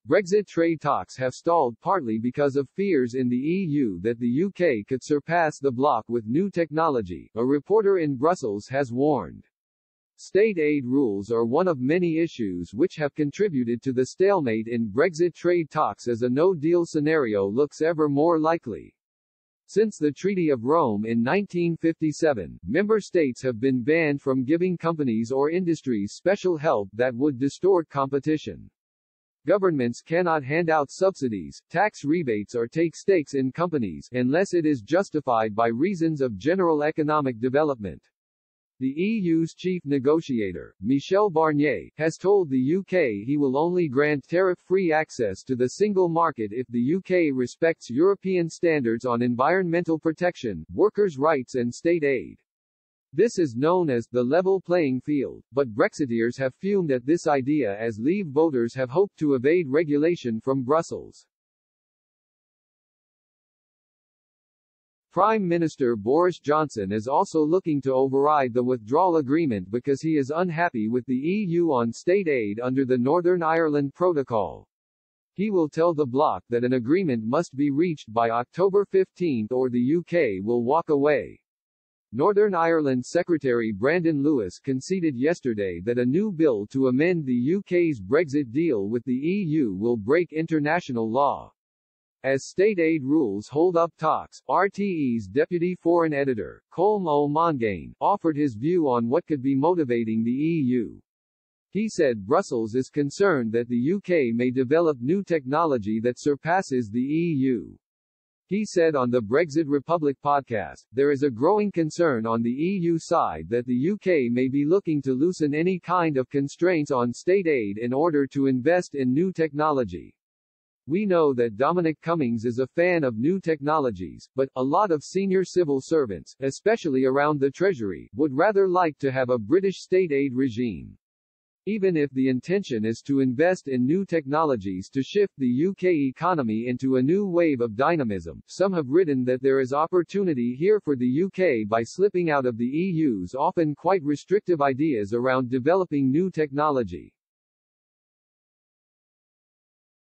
Brexit trade talks have stalled partly because of fears in the EU that the UK could surpass the bloc with new technology, a reporter in Brussels has warned. State aid rules are one of many issues which have contributed to the stalemate in Brexit trade talks as a no-deal scenario looks ever more likely. Since the Treaty of Rome in 1957, member states have been banned from giving companies or industries special help that would distort competition. Governments cannot hand out subsidies, tax rebates or take stakes in companies unless it is justified by reasons of general economic development. The EU's chief negotiator, Michel Barnier, has told the UK he will only grant tariff-free access to the single market if the UK respects European standards on environmental protection, workers' rights and state aid. This is known as the level playing field, but Brexiteers have fumed at this idea as Leave voters have hoped to evade regulation from Brussels. Prime Minister Boris Johnson is also looking to override the withdrawal agreement because he is unhappy with the EU on state aid under the Northern Ireland Protocol. He will tell the bloc that an agreement must be reached by October 15 or the UK will walk away. Northern Ireland Secretary Brandon Lewis conceded yesterday that a new bill to amend the UK's Brexit deal with the EU will break international law. As state aid rules hold up talks, RTE's deputy foreign editor, Colm O'Mongain, offered his view on what could be motivating the EU. He said Brussels is concerned that the UK may develop new technology that surpasses the EU. He said on the Brexit Republic podcast, there is a growing concern on the EU side that the UK may be looking to loosen any kind of constraints on state aid in order to invest in new technology. We know that Dominic Cummings is a fan of new technologies, but a lot of senior civil servants, especially around the Treasury, would rather like to have a British state aid regime. Even if the intention is to invest in new technologies to shift the UK economy into a new wave of dynamism, some have written that there is opportunity here for the UK by slipping out of the EU's often quite restrictive ideas around developing new technology.